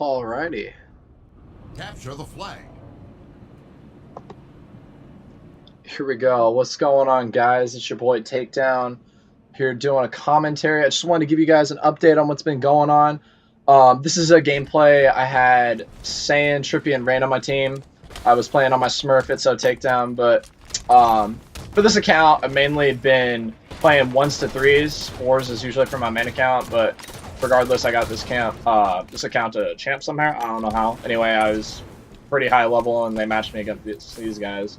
Alrighty. Capture the flag. Here we go. What's going on, guys? It's your boy Takedown here doing a commentary. I just wanted to give you guys an update on what's been going on. This is a gameplay. I had Saiyan, TriPPPeY, and Rayne on my team. I was playing on my Smurf, it's so Takedown, but for this account, I've mainly been playing 1s to 3s. 4s is usually for my main account, but regardless, I got this account to champ somehow. I don't know how. Anyway, I was pretty high level, and they matched me against these guys.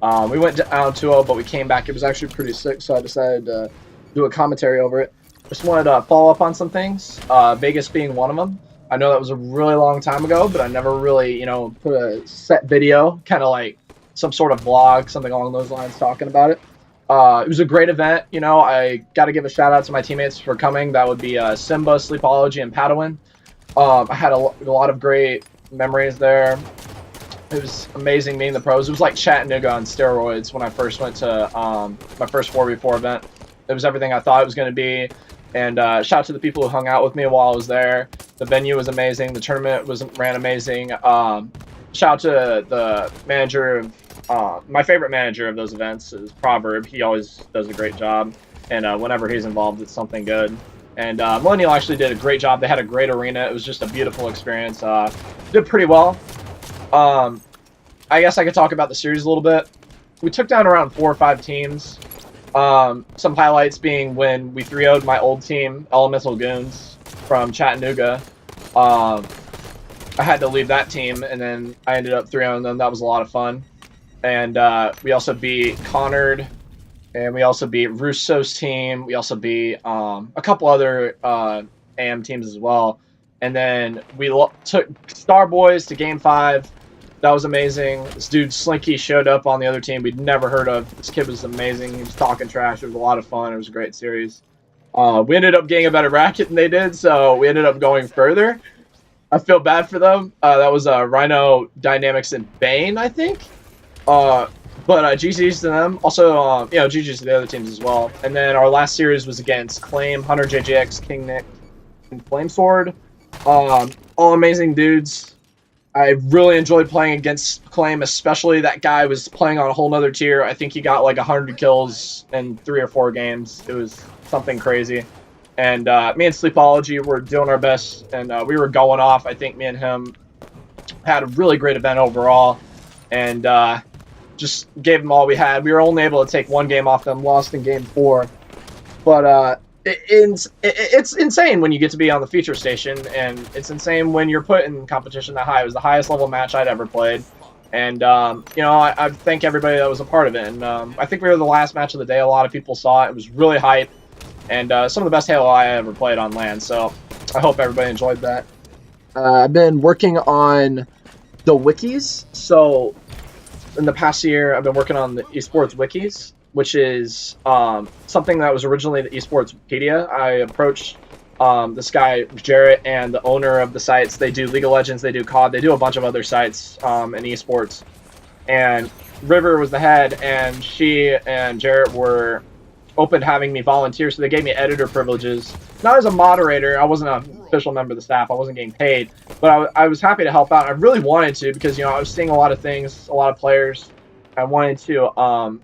We went down 2-0, but we came back. It was actually pretty sick, so I decided to do a commentary over it. Just wanted to follow up on some things, Vegas being one of them. I know that was a really long time ago, but I never really, put a set video, kind of like some sort of vlog, something along those lines, talking about it. It was a great event. I got to give a shout out to my teammates for coming. That would be Simba, Sleepology, and Padawan. I had a lot of great memories there. It was amazing meeting the pros. It was like Chattanooga on steroids when I first went to my first 4v4 event. It was everything I thought it was going to be. And shout out to the people who hung out with me while I was there. The venue was amazing. The tournament ran amazing. Shout out to the manager of my favorite manager of those events is Proverb. He always does a great job. And whenever he's involved, it's something good. And Millennial actually did a great job. They had a great arena. It was just a beautiful experience. Did pretty well. I guess I could talk about the series a little bit. We took down around 4 or 5 teams. Some highlights being when we 3-0'd my old team, Elemental Goons, from Chattanooga. I had to leave that team, and then I ended up 3-0'ing them. That was a lot of fun. And we also beat Connard, and we also beat Russo's team. We also beat a couple other AM teams as well. And then we took Star Boys to Game 5. That was amazing. This dude Slinky showed up on the other team we'd never heard of. This kid was amazing. He was talking trash. It was a lot of fun. It was a great series. We ended up getting a better bracket than they did, so we ended up going further. I feel bad for them. That was Rhino, Dynamics, and Bane, I think. But GG's to them. Also, GG's to the other teams as well. And then our last series was against Claim, Hunter JJX, King Nick, and Flamesword. All amazing dudes. I really enjoyed playing against Claim, especially that guy was playing on a whole nother tier. I think he got like 100 kills in 3 or 4 games. It was something crazy. And me and Sleepology were doing our best, and we were going off. I think me and him had a really great event overall, and just gave them all we had. We were only able to take 1 game off them, lost in game 4. But it's insane when you get to be on the feature station, and it's insane when you're put in competition that high. It was the highest level match I'd ever played, and I thank everybody that was a part of it. And I think we were the last match of the day. A lot of people saw it. It was really hype, and some of the best Halo I ever played on LAN. So I hope everybody enjoyed that. I've been working on the wikis. So in the past year, I've been working on the esports wikis, which is something that was originally the esports Wikipedia. I approached this guy, Jarrett, and the owner of the sites. They do League of Legends, they do COD, they do a bunch of other sites in esports. And River was the head, and she and Jarrett were open to having me volunteer, so they gave me editor privileges. Not as a moderator, I wasn't an official member of the staff, I wasn't getting paid, but I was happy to help out. I really wanted to, because I was seeing a lot of things, a lot of players. I wanted to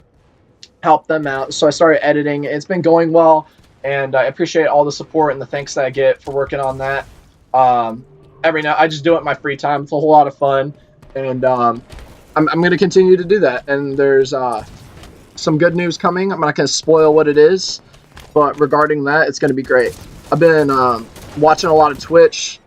help them out, so I started editing. It's been going well, and I appreciate all the support and the thanks that I get for working on that. Every night I just do it in my free time. It's a whole lot of fun, and I'm going to continue to do that. And there's some good news coming. I'm not going to spoil what it is, but regarding that, it's going to be great. I've been watching a lot of Twitch.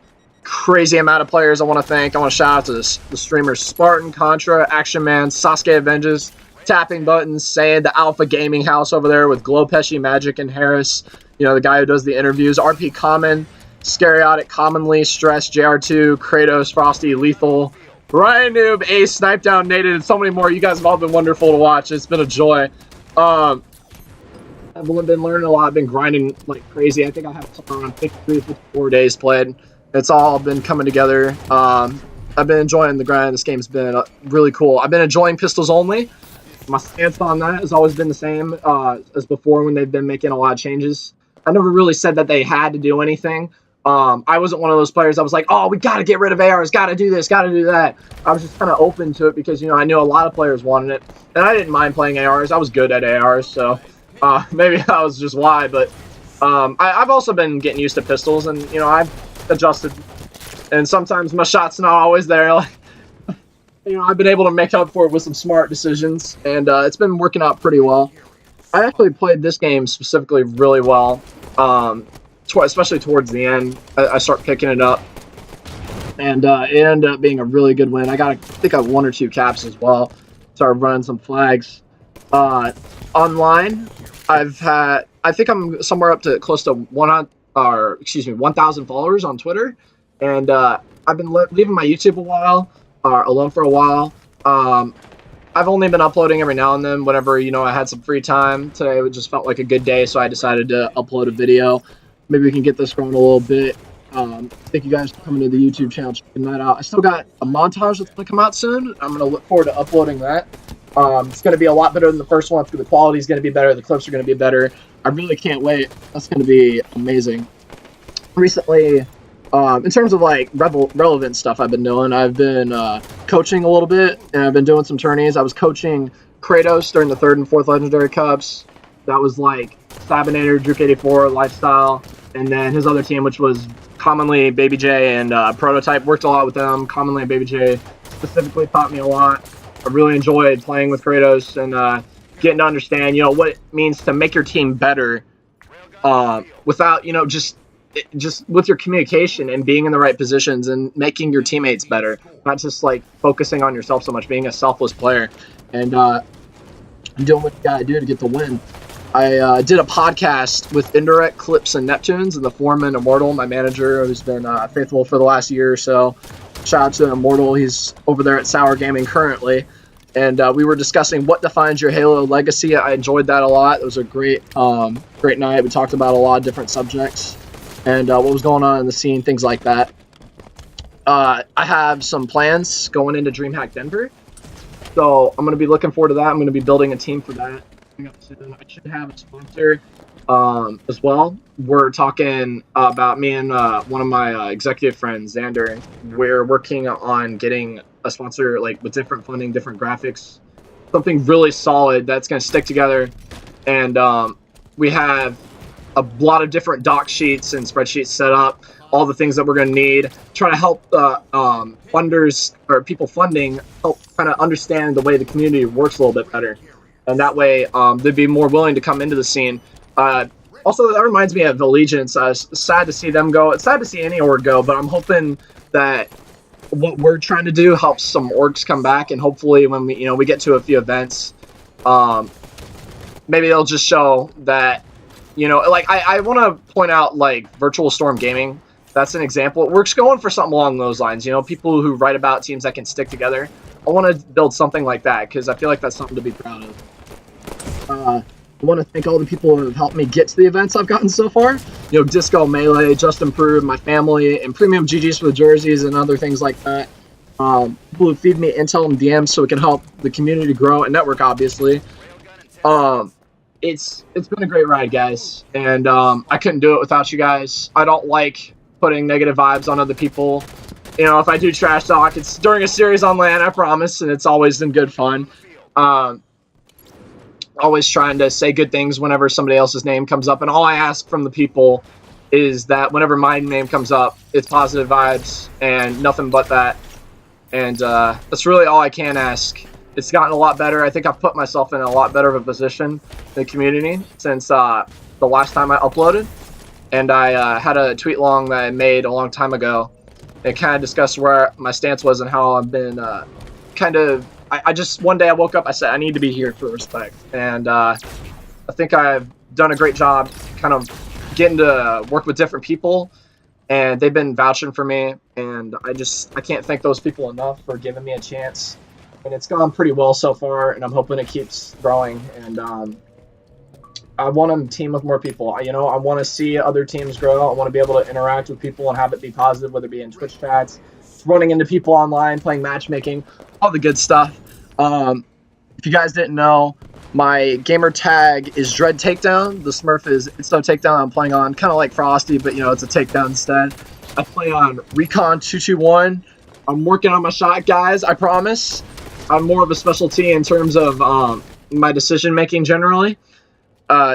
Crazy amount of players I want to thank. I want to shout out to the streamers Spartan, Contra, Action Man, Sasuke Avenges, Tapping Buttons, Saiyan, the Alpha Gaming House over there with Glowpeshy, Magic, and Harris. The guy who does the interviews. RP Common, Scariotic, Commonly, Stress, JR2, Kratos, Frosty, Lethal, Ryan Noob, Ace, Snipe Down, Nated, and so many more. You guys have all been wonderful to watch. It's been a joy. I've been learning a lot. I've been grinding like crazy. I think I have around 53, 54 days played. It's all been coming together. I've been enjoying the grind. This game's been really cool. I've been enjoying pistols only. My stance on that has always been the same as before when they've been making a lot of changes. I never really said that they had to do anything. I wasn't one of those players that was like, oh, we got to get rid of ARs, got to do this, got to do that. I was just kind of open to it because, you know, I knew a lot of players wanted it. And I didn't mind playing ARs. I was good at ARs, so maybe that was just why. But I've also been getting used to pistols, and, you know, I've adjusted. And sometimes my shot's not always there. Like, you know, I've been able to make up for it with some smart decisions, and it's been working out pretty well. I actually played this game specifically really well. Especially towards the end, I start picking it up, and it ended up being a really good win. I think I have 1 or 2 caps as well. Started running some flags. Online, I think I'm somewhere up to close to 1,000 followers on Twitter, and I've been leaving my YouTube alone for a while. I've only been uploading every now and then whenever, you know, I had some free time. Today it just felt like a good day, so I decided to upload a video. Maybe we can get this going a little bit. Thank you guys for coming to the YouTube channel, checking that out. I still got a montage that's going to come out soon. I'm going to look forward to uploading that. It's going to be a lot better than the first one. The quality is going to be better. The clips are going to be better. I really can't wait. That's going to be amazing. Recently, in terms of like relevant stuff I've been doing, I've been coaching a little bit, and I've been doing some tourneys. I was coaching Kratos during the 3rd and 4th Legendary Cups. That was like Sabinator, Juke 84, Lifestyle, and then his other team, which was commonly Baby J and Prototype. Worked a lot with them. Commonly Baby J specifically taught me a lot. I really enjoyed playing with Kratos and getting to understand, you know, what it means to make your team better without, you know, just with your communication and being in the right positions and making your teammates better, not just like focusing on yourself so much, being a selfless player and doing what you gotta do to get the win. I did a podcast with Indirect Clips and Neptunes and the foreman Immortal, my manager, who's been faithful for the last year or so. Shout out to Immortal. He's over there at Sour Gaming currently. And we were discussing what defines your Halo legacy. I enjoyed that a lot. It was a great night. We talked about a lot of different subjects and what was going on in the scene, things like that. I have some plans going into DreamHack Denver. So I'm going to be looking forward to that. I'm going to be building a team for that. Up soon. I should have a sponsor as well. We're talking about me and one of my executive friends, Xander. We're working on getting a sponsor like with different funding, different graphics, something really solid that's going to stick together. And we have a lot of different doc sheets and spreadsheets set up, all the things that we're going to need, try to help funders or people funding help kind of understand the way the community works a little bit better. And that way, they'd be more willing to come into the scene. Also, that reminds me of Allegiance. It's sad to see them go. It's sad to see any org go, but I'm hoping that what we're trying to do helps some orgs come back. And hopefully, when we get to a few events, maybe they'll just show that, like I want to point out like Virtual Storm Gaming. That's an example. We're just going for something along those lines. People who write about teams that can stick together. I want to build something like that because I feel like that's something to be proud of. I want to thank all the people who have helped me get to the events I've gotten so far. Disco, Melee, Just Improved, my family, and Premium GGs for the jerseys and other things like that. People who feed me intel and DMs so it can help the community grow and network, obviously. It's been a great ride, guys, and I couldn't do it without you guys. I don't like putting negative vibes on other people. If I do trash talk, it's during a series on LAN, I promise, and it's always been good fun. Always trying to say good things whenever somebody else's name comes up, and all I ask from the people is that whenever my name comes up, it's positive vibes and nothing but that. And that's really all I can ask. It's gotten a lot better. I think I've put myself in a lot better of a position in the community since the last time I uploaded. And I had a tweet long that I made a long time ago. It kind of discussed where my stance was and how I've been I just, one day I woke up, I said, I need to be here for respect. And I think I've done a great job kind of getting to work with different people. And they've been vouching for me. And I can't thank those people enough for giving me a chance. And it's gone pretty well so far. And I'm hoping it keeps growing. And I want to team with more people. I want to see other teams grow. I want to be able to interact with people and have it be positive, whether it be in Twitch chats, running into people online, playing matchmaking, all the good stuff. If you guys didn't know, My gamer tag is Dread Takedown. The Smurf is It's No Takedown. I'm playing on kind of like Frosty, but you know, it's a takedown instead. I play on Recon 221. I'm working on my shot, guys. I promise. I'm more of a specialty in terms of my decision making generally.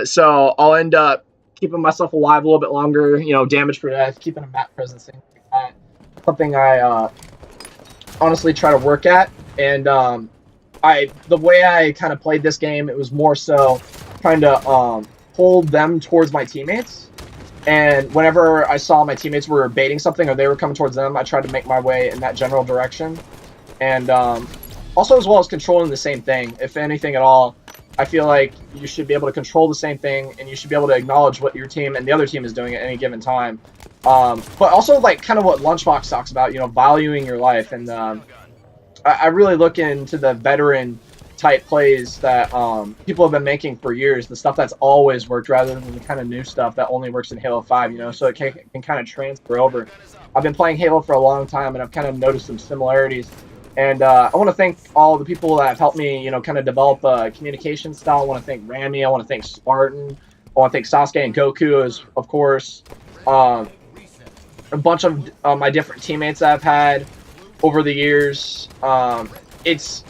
So I'll end up keeping myself alive a little bit longer. You know, damage per death, keeping a map presence, things like that. Something I honestly try to work at. And the way I kind of played this game, it was more so trying to hold them towards my teammates. And whenever I saw my teammates were baiting something or they were coming towards them, I tried to make my way in that general direction. And also, as well as controlling the same thing, if anything at all, I feel like you should be able to control the same thing, and you should be able to acknowledge what your team and the other team is doing at any given time. But also, like, kind of what Lunchbox talks about, you know, valuing your life. And I really look into the veteran type plays that people have been making for years, the stuff that's always worked rather than the kind of new stuff that only works in Halo 5, you know, so it can kind of transfer over. I've been playing Halo for a long time, and I've kind of noticed some similarities. And I want to thank all the people that have helped me, you know, kind of develop a communication style. I want to thank Ramy. I want to thank Spartan. I want to thank Sasuke and Goku, as of course. A bunch of my different teammates that I've had over the years. It's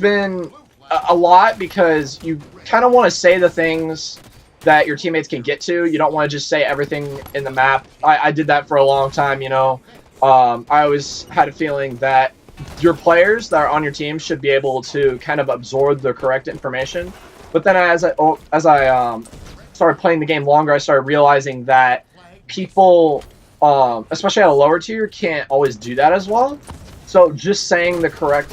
been a lot because you kind of want to say the things that your teammates can get to. You don't want to just say everything in the map. I did that for a long time, you know. I always had a feeling that your players that are on your team should be able to kind of absorb the correct information. But then as I started playing the game longer, I started realizing that people, especially at a lower tier, can't always do that as well. So just saying the correct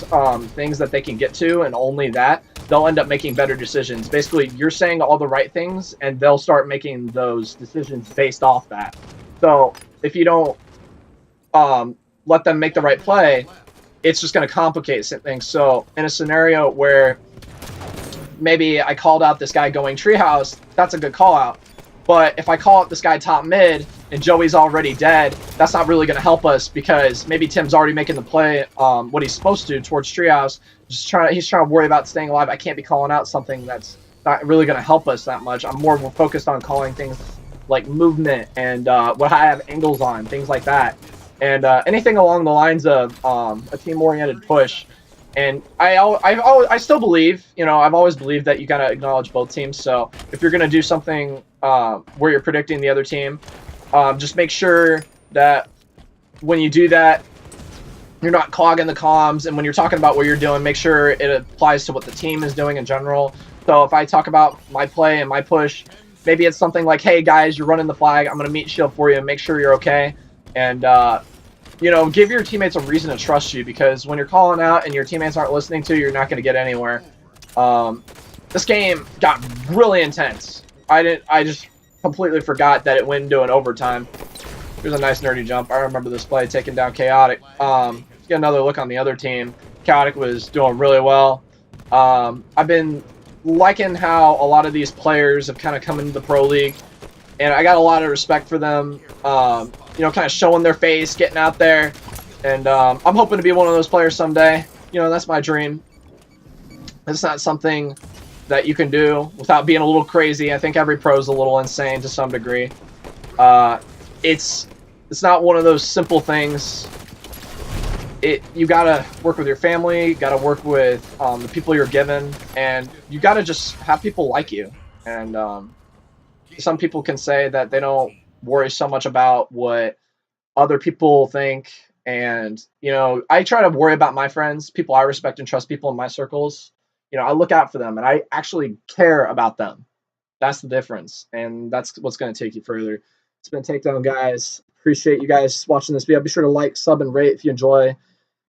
things that they can get to, and only that, they'll end up making better decisions. Basically, you're saying all the right things, and they'll start making those decisions based off that. So if you don't let them make the right play, it's just going to complicate things. So in a scenario where maybe I called out this guy going treehouse, that's a good call out. But if I call out this guy top mid and Joey's already dead, that's not really going to help us, because maybe Tim's already making the play what he's supposed to towards treehouse. He's trying to worry about staying alive. I can't be calling out something that's not really going to help us that much. I'm more focused on calling things like movement and what I have angles on, things like that. And anything along the lines of a team-oriented push. And I still believe, you know, I've always believed that you got to acknowledge both teams. So if you're going to do something where you're predicting the other team, just make sure that when you do that, you're not clogging the comms. And when you're talking about what you're doing, make sure it applies to what the team is doing in general. So if I talk about my play and my push, maybe it's something like, hey, guys, you're running the flag. I'm going to meet shield for you and make sure you're okay. And, you know, give your teammates a reason to trust you, because when you're calling out and your teammates aren't listening to you, you're not going to get anywhere. This game got really intense. I just completely forgot that it went into an overtime. Here's a nice nerdy jump. I remember this play, taking down Chaotic. Let's get another look on the other team. Chaotic was doing really well. I've been liking how a lot of these players have kind of come into the Pro League, and I got a lot of respect for them. You know, kind of showing their face, getting out there, and I'm hoping to be one of those players someday. You know, that's my dream. It's not something that you can do without being a little crazy. I think every pro is a little insane to some degree. It's not one of those simple things. You gotta work with your family, you gotta work with the people you're given, and you gotta just have people like you. And some people can say that they don't worry so much about what other people think, and you know, I try to worry about my friends, people I respect and trust, people in my circles. You know, I look out for them, and I actually care about them. That's the difference, and that's what's going to take you further. It's been Takedown, guys. Appreciate you guys watching this video. Be sure to like, sub, and rate if you enjoy.